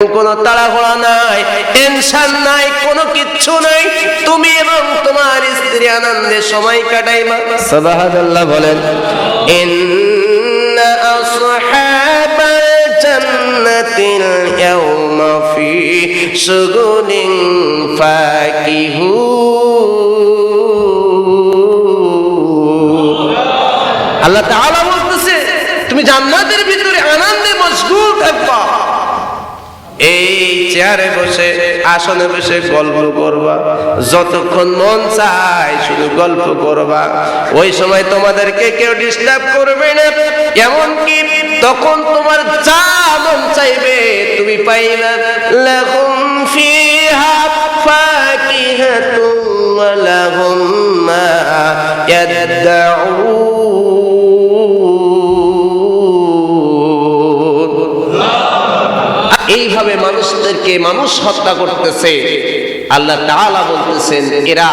কোনো তাড়াহুড়া নাই, টেনশন নাই, কোনো কিচ্ছু নাই। তুমি এবং তোমার স্ত্রী আনন্দে সময় কাটাইবা। সুবহানাল্লাহ বলেন। ইন্না আসহাবাল জান্নাতিল ইয়াওমা ফি শুগুলিন ফাকিহুন। আল্লাহ তাআলা বলতেছে তুমি জান্নাতের ভিতরে আনন্দে মশগুল থাকবা। এই চেয়ারে বসে, আসনে বসে গল্প করবা, যতক্ষণ মন চায় শুধু গল্প করবা। ওই সময় তোমাদেরকে কেউ ডিস্টার্ব করবে না, এমনকি তখন তোমার যা মন চাইবে তুমি পাইলা। লাহুম ফিহা ফাকিহাতুন ওয়া লাহুম মা ইয়াদউন। এইভাবে মানুষদেরকে মানুষ হত্যা করতেছে। আল্লাহ তাআলা বলতেছেন এরা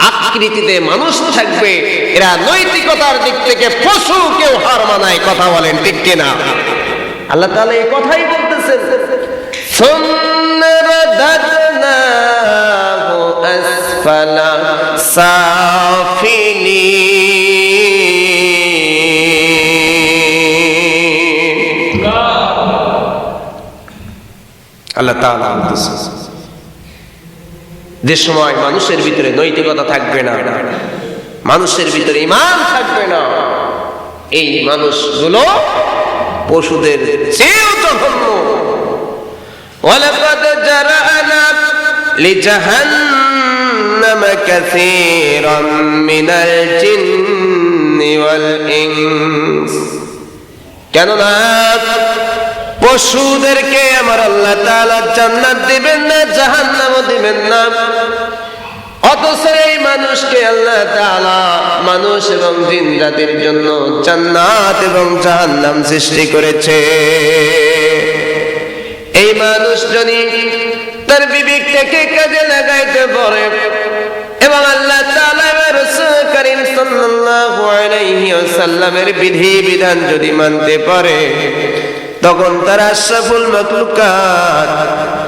আকৃতিতে মানুষ থাকবে, এরা নৈতিকতার দিক থেকে পশু কেউ হার মানায়। কথা বলেন ঠিক কিনা? আল্লাহ তাআলা এই কথাই বলতেছেন। সুম্মা রাদাদনাহু আসফালা সাফিলিন। আল্লাহ তাআলা বলতেছেন যে সময় মানুষের ভিতরে নৈতিকতা থাকবে না, মানুষের ভিতরে ঈমান থাকবে না, এই মানুষগুলো পশুদের চেয়েও জঘন্য। ওয়ালাকাদ জারানা লিজাহান্নামা কাসীরাম মিনাল জিন্নি ওয়াল ইনস। কেননা পশুদেরকে আমার আল্লাহ তাআলা জান্নাত দিবেন না, জাহান্নামও দিবেন না। অথচ এই মানুষকে আল্লাহ তাআলা মানুষ এবং জিন জাতির জন্য জান্নাত এবং জাহান্নাম সৃষ্টি করেছে। এই মানুষ যদি তার বিবেকটাকে কাজে লাগাইতে পারে এবং আল্লাহ তাআলা রাসূল করিম সাল্লাল্লাহু আলাইহি ওয়াসাল্লামের বিধি বিধান যদি মানতে পারে, তখন তারা আশরাফুল মাখলুকাত,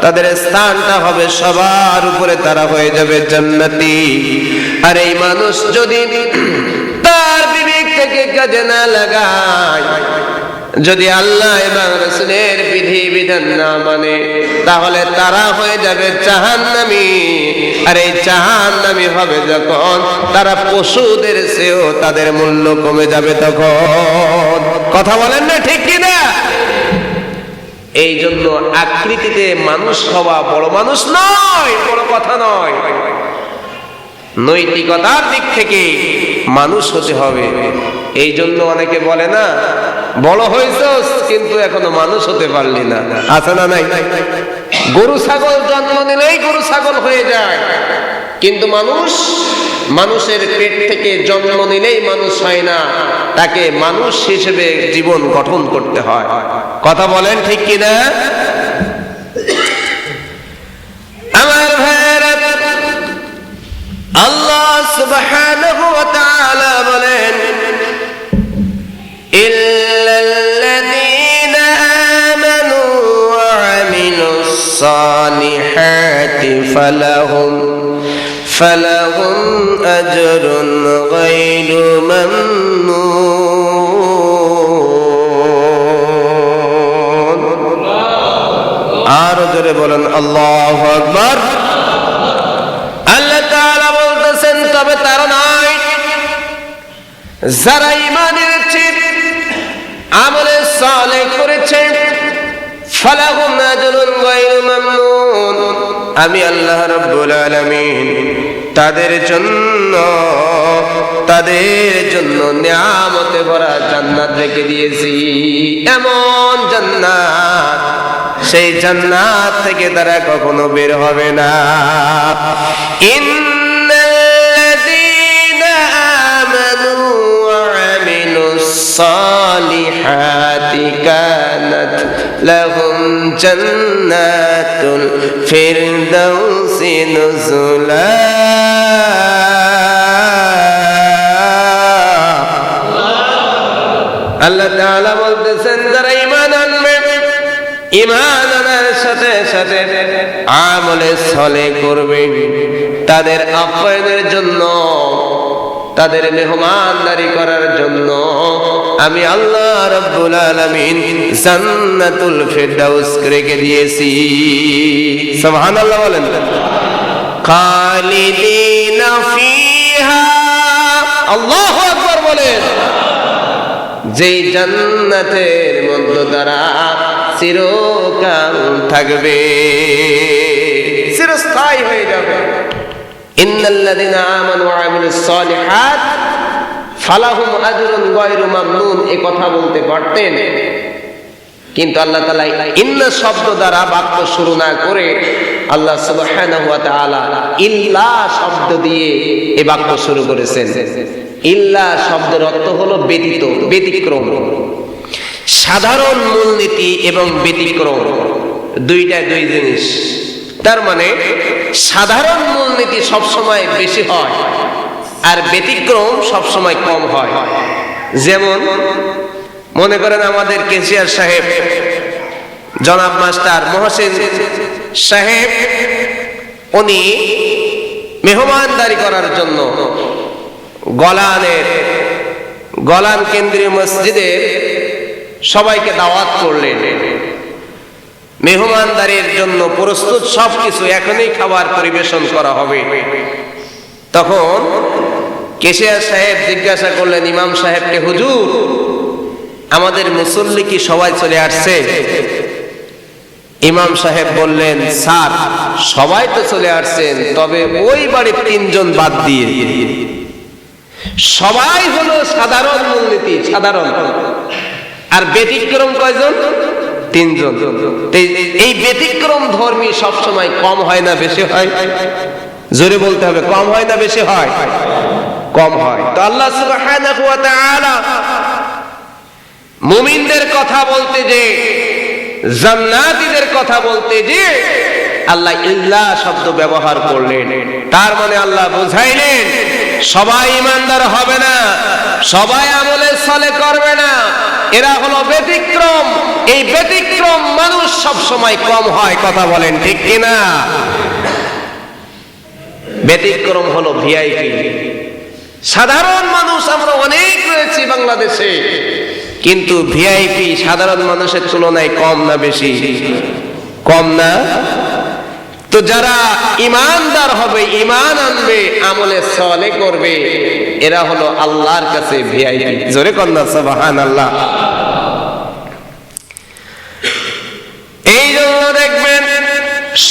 তাদের স্থানটা হবে সবার উপরে, তারা হয়ে যাবে জান্নাতি। আর এই মানুষ যদি তার বিবেক থেকে কাজে না লাগায়, যদি আল্লাহ এবং রাসূলের বিধি বিধান না মানে, তাহলে তারা হয়ে যাবে জাহান্নামী। আর এই জাহান্নামী হবে যখন, তারা পশুদের চেয়েও তাদের মূল্য কমে যাবে তখন। কথা বলেন না ঠিক কিনা? এই জন্য আকৃতিতে মানুষ হওয়া বড় মানুষ নয়, বড় কথা নয়। নৈতিকতার দিক থেকে মানুষ হতে হবে। এই জন্য অনেকে বলে না, বড় হয়েছস কিন্তু এখনো মানুষ হতে পারলি না। আছে না নাই? গরু ছাগল জন্ম নিলেই গরু ছাগল হয়ে যায়, কিন্তু মানুষের পেট থেকে জন্ম নিলেই মানুষ হয় না, তাকে মানুষ হিসেবে জীবন গঠন করতে হয়। কথা বলেন ঠিক কিনা? আমার ভাইরা, আল্লাহ সুবহানাহু ওয়া তাআলা বলেন ইল্লাল্লাযীনা আমানু ওয়া আমিলুস সালিহাতি ফালাহুম আজরুন গায়রু মামনুন। আর জোরে বলেন আল্লাহু আকবার। আল্লাহ তাআলা বলতেছেন তবে তারা নয় যারা ঈমান এনেছে, আমলে সালেহ করেছে, ফালাহুম আজরুন গায়রু মামনুন। আমি আল্লাহ রাব্বুল আলামিন তাদের জন্য নিয়ামতে ভরা জান্নাত রেখে দিয়েছি। এমন জান্নাত, সেই জান্নাত থেকে তারা কখনো বের হবে না। ইন্নাল্লাযীনা আমানু ওয়া আমিলুস সালিহাতি কানাত লাহুম জান্নাতুল ফিরদাউসি নুজুলা। আল্লাহ তাআলা বলতেছেন যারা ঈমান আনবে, ঈমান আনার সাথে সাথে আমলে সলে করবে, তাদের আপ্যায়নের জন্য, তাদের মেহমানদারি করার জন্য আমি আল্লাহ রাব্বুল আলামিন জান্নাতুল ফিরদাউস রেখে দিয়েছি। সুবহানাল্লাহ বলেন। খালিদিনা ফিহা, আল্লাহু আকবার বলেন। যেই জান্নাতের মধ্যে তারা চিরকাল থাকবে, চিরস্থায়ী হয়ে যাবে। ইন্নাল্লাযীনা আমানু ওয়া আমিলুস সালিহাত ফালাহুম আজরুন গায়রু মামনুন, এই কথা বলতে পারতেন, কিন্তু আল্লাহ তাআলা ইন্না শব্দ দ্বারা বাক্য শুরু না করে আল্লাহ সুবহানাহু ওয়া তাআলা ইল্লা শব্দ দিয়ে এই বাক্য শুরু করেছেন। ইল্লা শব্দের অর্থ হলো ব্যতীত, ব্যতিক্রম। সাধারণ মূলনীতি এবং ব্যতিক্রম দুইটা দুই জিনিস। তার মানে সাধারণ মূলনীতি সবসময় বেশি হয় আর ব্যতিক্রম সবসময় কম হয়। যেমন মনে করেন আমাদের কেশিয়ার সাহেব জনাব মাস্টার মহসিন সাহেব, উনি মেহমানদারি করার জন্য গলান কেন্দ্রীয় মসজিদের সবাইকে দাওয়াত করলেন। মেহমানদারির জন্য প্রস্তুত সবকিছু, এখনই খাবার পরিবেশন করা হবে। তখন কেশিয়া সাহেব জিজ্ঞাসা করলেন ইমাম সাহেবকে, হুজুর আমাদের মুসল্লি কি সবাই চলে আসছে? ইমাম সাহেব বললেন, স্যার সবাই তো চলে আসছেন, তবে ওই বাড়ির 3 জন বাদ দিয়ে। সবাই হলো সাধারণ মূলনীতি, সাধারণ, আর ব্যতিক্রম কয়জন? 3 জন। এই ব্যতিক্রম ধর্মী সবসময় কম হয় না বেশি হয়? জোরে বলতে হবে, কম হয় না বেশি হয়? কম হয়। তো আল্লাহ সুবহানাহু ওয়া তাআলা মুমিনদের কথা বলতে যে, জান্নাতীদের কথা বলতে যে আল্লাহ ইল্লা শব্দ ব্যবহার করলেন। তার মানে আল্লাহ বুঝাইলেন সবাই ঈমানদার হবে না, সবাই আমলে সালে করবে না, এরা হলো ব্যতিক্রম। এই ব্যতিক্রম মানুষ সব সময় কম হয়, কথা বলেন ঠিক কিনা? ব্যতিক্রম হলো ভিআইপি। সাধারণ মানুষ আমরা অনেক রয়েছি বাংলাদেশে, কিন্তু ভিআইপি সাধারণ মানুষের তুলনায় কম না বেশি? কম না? তো যারা ঈমানদার হবে, ঈমান আনবে, আমলে সালেহ করবে, এরা হলো আল্লাহর কাছে ভিআইপি। জোরে কন্যা সুবহানাল্লাহ। এই জন্য দেখবেন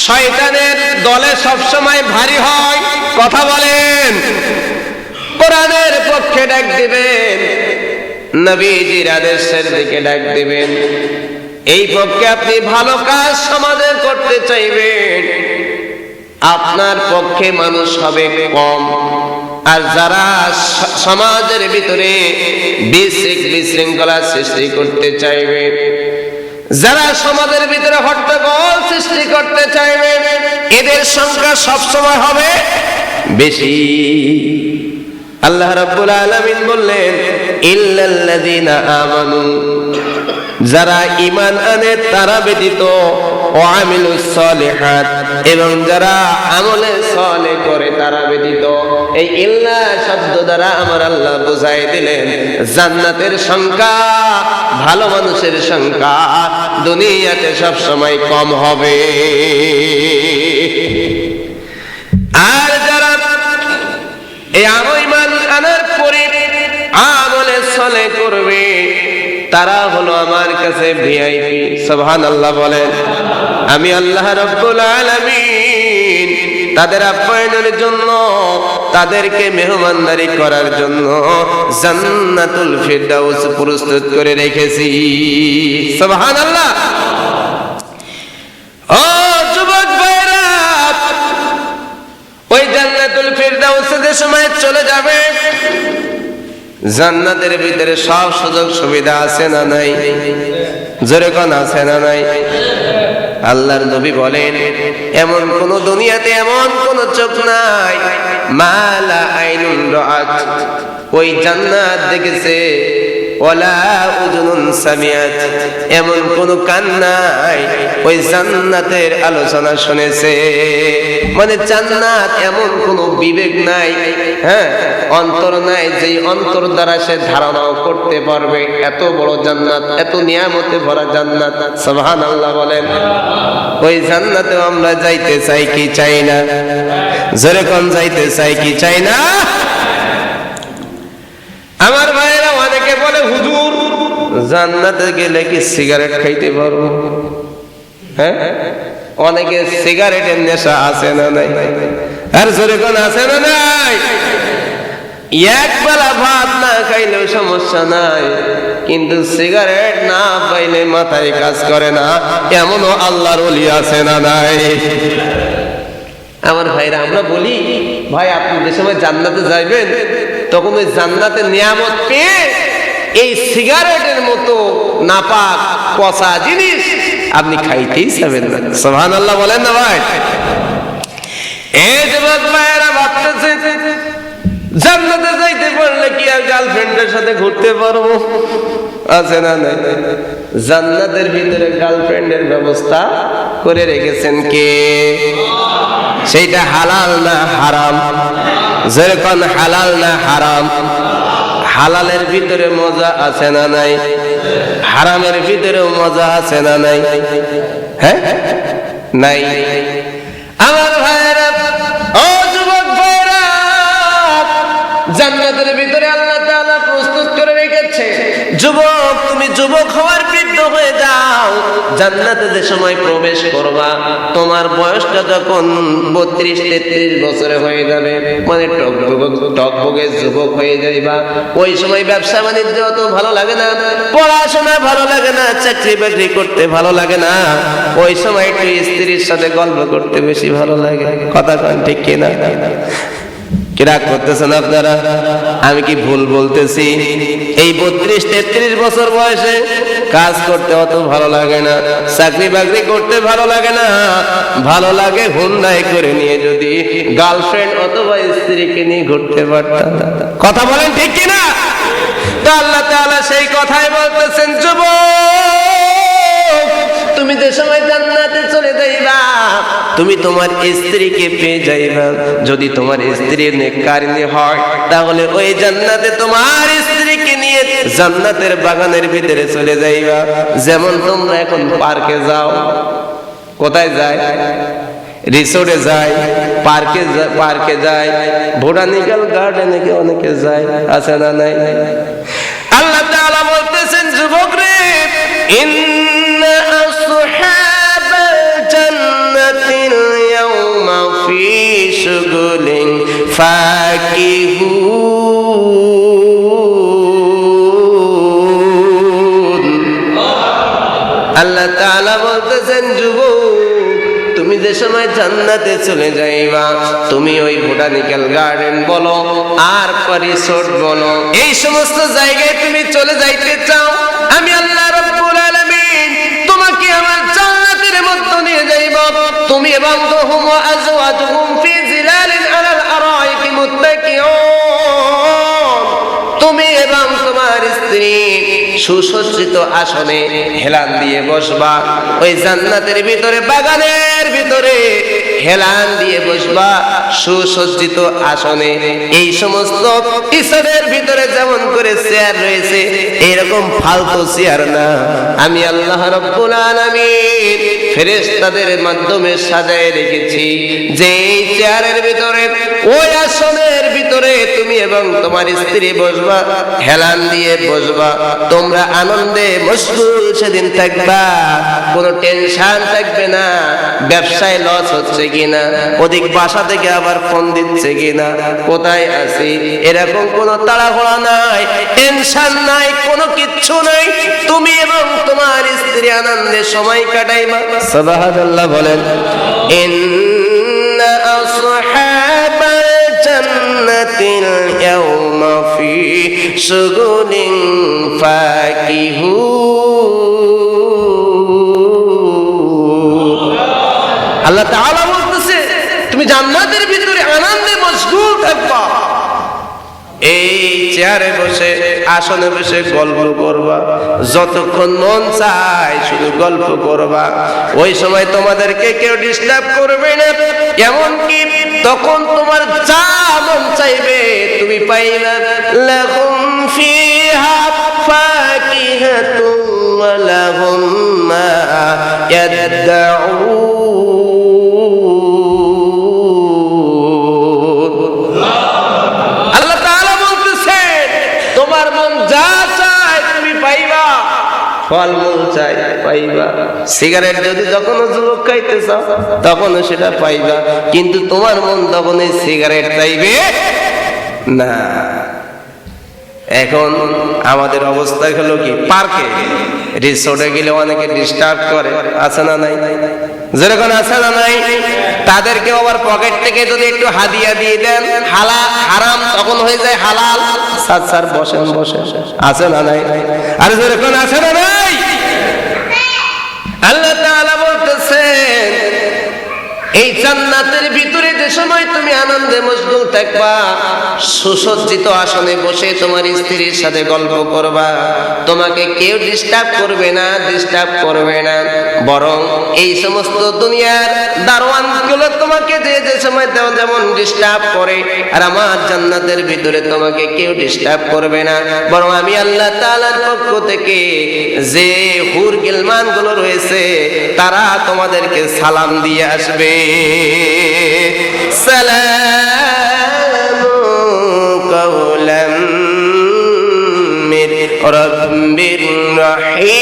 শয়তানের দলে সবসময় ভারী হয়, কথা বলেন। কোরআনের পক্ষে ডাক দিবেন, নবীজির আদেশের দিকে ডাক দিবেন, এই পক্ষে আপনি ভালো কাজ সমাজে করতে চাইবেন, আপনার পক্ষে মানুষ হবে কম। আর যারা সমাজের ভিতরে বিশৃঙ্খলা সৃষ্টি করতে চাইবে, যারা সমাজের ভিতরে হট্টগোল সৃষ্টি করতে চাইবে, এদের সংখ্যা সবসময় হবে বেশি। আল্লাহ রাব্বুল আলামিন বললেন ইল্লাল্লাযীনা আমানু, যারা ঈমান আনে তারা ব্যতীত, ও আমিলুস সালিহাত, এবং যারা আমলে সালেহ করে তারা ব্যতীত। এই ইল্লা শব্দ দ্বারা আমার আল্লাহ বুঝাই দিলেন জান্নাতের সংখ্যা, ভালো মানুষের সংখ্যা দুনিয়াতে সব সময় কম হবে। আর যারা এই ঈমান আনার পরে আমলে সালেহ করবে, তারা হলো আমার কাছে ভিআইপি। সুবহানাল্লাহ বলেন। আমি আল্লাহ রাব্বুল আলামিন তাদের আপ্যায়নের জন্য, তাদেরকে মেহমানদারি করার জন্য জান্নাতুল ফিরদাউস প্রস্তুত করে রেখেছি। সুবহানাল্লাহ। ও যুবক ভাইরা, ওই জান্নাতুল ফিরদাউসে যে সময় চলে যাবে, জান্নাতের ভিতরে সব সুযোগ সুবিধা আছে না নাই? জোরে কোন আছে না নাই? আল্লাহর নবী বলেন এমন কোন দুনিয়াতে এমন কোন চোখ নাই মালা আইনুন রাআত, ওই জান্নাত দেখেছে ওয়ালা উযুনুন সামিআত, এমন কোন কান নাই ওই জান্নাতের আলোচনা শুনেছে। মানে জান্নাত এমন কোন বিবেক নাই, হ্যাঁ, অন্তর নাই, যে অন্তর দ্বারা সে ধারণাও করতে পারবে এত বড় জান্নাত, এত নিয়ামতে ভরা জান্নাত। সুবহানাল্লাহ বলেন। ওই জান্নাতে আমরা যাইতে চাই কি চাই না? জোরে কোন যাইতে চাই কি চাই না? আমার ভাইরা অনেকে বলে হুজুর জান্নাতে গেলে কি সিগারেট খাইতে পারবো? হ্যাঁ, অনেকে সিগারেটের নেশা আছে না নাই? আর জোরে কোন আছে না নাই? এক বেলা ভাত না খাইলেও সমস্যা নাই, কিন্তু সিগারেট না পাইলে মাথায় কাজ করে না, এমনও আল্লাহর ওলি আছে না নাই? আমার ভাইরা আমরা বলি ভাই আপনি যে সময় জান্নাতে যাইবেন তখন ওই জান্নাতের নিয়ামত পেয়ে এই সিগারেটের মতো নাপাক পচা জিনিস আপনি খাইতেই চাবেন না। সুবহানাল্লাহ বলেন না ভাই? এই যুবক ভাইরা ভাবতেছে জান্নাতে যাইতে পারলে কি আর গার্লফ্রেন্ডের সাথে ঘুরতে পারবো? আছে না নাই? জান্নাতের ভিতরে গার্লফ্রেন্ডের ব্যবস্থা করে রেখেছেন কে? সেইটা হালাল না হারাম? যেরকম হালাল না হারাম? হালালের ভিতরে মজা আছে না নাই? হারামের ভিতরেও মজা আছে না নাই? হ্যাঁ, নাই। আমার ভাইরা, ও যুবক ভাইরা, জান্নাতের ভিতরে আল্লাহ তাআলা প্রস্তুত করে রেখেছে। যুবক তুমি যুবক হওয়ার বৃদ্ধ হয়ে যাও, জান্নাতে যে সময় প্রবেশ করবা তোমার বয়সটা যখন 32-33 বছরে হয়ে যাবে, মানে টকবগে যুবক হয়ে যাইবা, ওই সময় ব্যবসা বাণিজ্য অত ভালো লাগে না, পড়াশোনা ভালো লাগে না, চাকরি বাকরি করতে ভালো লাগে না, ওই সময় একটু স্ত্রীর সাথে গল্প করতে বেশি ভালো লাগে। কথা কন ঠিক কিনা? কিরা করতেছেন আপনারা? আমি কি ভুল বলতেছি? এই 32-33 বছর বয়সে কাজ করতে অত ভালো লাগে না, চাকরি বাকরি করতে ভালো লাগে না, ভালো লাগে হুন্ডাই করে নিয়ে যদি গার্লফ্রেন্ড অথবা স্ত্রীকে নিয়ে ঘুরতে পারতাম। কথা বলেন ঠিক কিনা? তো আল্লাহ তাআলা সেই কথাই বলতেছেন, যুবক তুমি যে সময় জান্নাতে চলে যাইবা তুমি তোমার স্ত্রীকে পেয়ে যাইবা। যদি তোমার স্ত্রী নেককারিনী হয় তাহলে ওই জান্নাতে তোমার স্ত্রীকে নিয়ে জান্নাতের বাগানের ভিতরে চলে যাইবা। যেমন তোমরা এখন পার্কে যাও, কোথায় যায়? রিসোর্টে যায়, পার্কে যায়, বোটানিক্যাল গার্ডেনে অনেকে যায়, আছে না নাই? আল্লাহ তাআলা বলতেছেন, যুবক রে, ইন্না আসহাবাল জান্নাতিল ইয়াওমা ফি শুগুলিন ফাকিহুন। আল্লাহ তাআলা বলতেছেন, যুবক তুমি যে সময় জান্নাতে চলে যাইবা তুমি ওই বোটানিক্যাল গার্ডেন বলো আর রিসোর্ট বলো, এই সমস্ত জায়গায় তুমি চলে যাইতে চাও, আমি আল্লাহ রাব্বুল আলামিন তোমাকে আমার জান্নাতের মধ্যে নিয়ে যাইব। তুমি এবং হুম আজওয়াজুহুম ফি জিলালিন আলাল আরাইকি মুত্তাকিউন, তুমি এবং তোমার স্ত্রী সুসজ্জিত আসনে হেলান দিয়ে বসবা। ওই জান্নাতের ভিতরে বাগানের ভিতরে হেলান দিয়ে বসবা সুসজ্জিত আসনে। এই সমস্ত ইসরের ভিতরে যেমন করে চেয়ার রয়েছে এরকম ফালতু চেয়ার না, আমি আল্লাহ রাব্বুল আলামিন ফেরেশতাদের মাধ্যমে সাজায় রেখেছি যে এই চেয়ারের ভিতরে ওই আসনের ভিতরে তুমি এবং তোমার স্ত্রী বসবা, হেলান দিয়ে বসবা। তোমরা আনন্দে মশগুল সেদিন থাকবা, কোনো টেনশন থাকবে না, ব্যবসায় লস হচ্ছে কিনা, ওদিক বাসা থেকে আবার ফোন দিচ্ছে কিনা, কোথায় আছি, এরকম কোনো তাড়াহুড়া নাই, টেনশন নাই, কোনো কিচ্ছু নাই। তুমি এবং তোমার স্ত্রী আনন্দে সময় কাটাইবা। সুবহানাল্লাহ বলেন। ইন্না আসহাবাল জান্নাতিল ইয়াওমা ফি শুগুলিন ফাকিহুন। আল্লাহ তাআলা বলতেছে তুমি জান্নাতের ভিতরে আনন্দে মশগুল থাকবা। এই চেয়ারে বসে আসনে বসে গল্প করবা, যতক্ষণ মন চায় শুধু গল্প করবা। ওই সময় তোমাদেরকে কেউ ডিস্টার্ব করবে না, এমনকি তখন তোমার যা মন চাইবে তুমি পাইবা। লাহুম ফিহা ফাকিহাতুন ওয়া লাহুম মা ইয়াদউন। তোমার মন যা চায় তুমি পাইবা, ফলমূল চাই পাইবা। সিগারেট যদি যখন যুবক খাইতে চাও তখনও সেটা পাইবা, কিন্তু তোমার মন তখন এই সিগারেট চাইবে না। এখন আমাদের অবস্থা হলো কি, পার্কে রিসোর্টে গেলে অনেকে ডিস্টার্ব করে, আছে না নাই? যেরকম আছে না নাই? তাদেরকে আবার পকেট থেকে যদি একটু হাদিয়া দিয়ে দেন, হারাম তখন হয়ে যায় হালাল। স্যার বসেন বসেন, আছে না নাই? আর যেরকম আছে না নাই? আল্লাহ তাআলা বলতেছেন এই জান্নাতের ভিতরে যে সময় তুমি আনন্দে মশগুল থাকবা, সুসজ্জিত আসনে বসে তোমার স্ত্রীর সাথে গল্প করবা, তোমাকে কেউ ডিস্টার্ব করবে না, ডিস্টার্ব করবে না। বরং এই সমস্ত দুনিয়ার দারওয়ান গুলো তোমাকে যে যে সময় যেমন ডিস্টার্ব করে, আর আমার জান্নাতের ভিতরে তোমাকে কেউ ডিস্টার্ব করবে না। বরং আমি আল্লাহ তাআলার পক্ষ থেকে যে হুর গিলমান গুলো রয়েছে তারা তোমাদেরকে সালাম দিয়ে আসবে। সালামু কাওলাম মির রাব্বির রাহিম।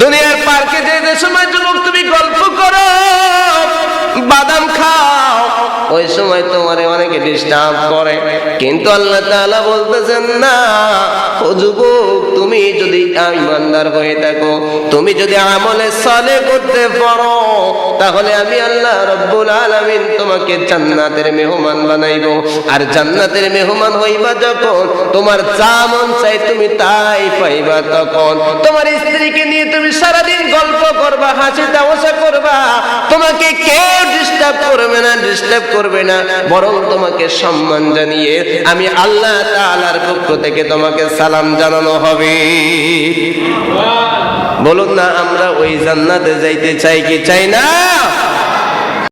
দুনিয়ার পার্কে যে সময় যুবক তুমি গল্প করো, বাদাম খাও, ওই সময় তোমারে অনেকে ডিস্টার্ব করে, কিন্তু আল্লাহ তাআলা বলতেছেন না, ও যুবক তুমি যদি ঈমানদার হয়ে থাকো, তুমি যদি আমলে সালেহ করতে পারো, তাহলে আমি আল্লাহ রাব্বুল আলামিন তোমাকে জান্নাতের মেহমান বানাইবো। আর জান্নাতের মেহমান হইবা যখন, তোমার যা মন চাই তুমি তাই পাইবা। তখন তোমার স্ত্রীকে নিয়ে তুমি সারাদিন গল্প করবা, হাসি তামাশা করবা, তোমাকে কেউ ডিস্টার্ব করবে না, ডিস্টার্ব করবে না। বরং তোমাকে সম্মান জানিয়ে আমি আল্লাহ তাআলার পক্ষ থেকে তোমাকে সালাম জানানো হবে। বলুন না, আমরা ওই জান্নাতে যাইতে চাই কি চাই না?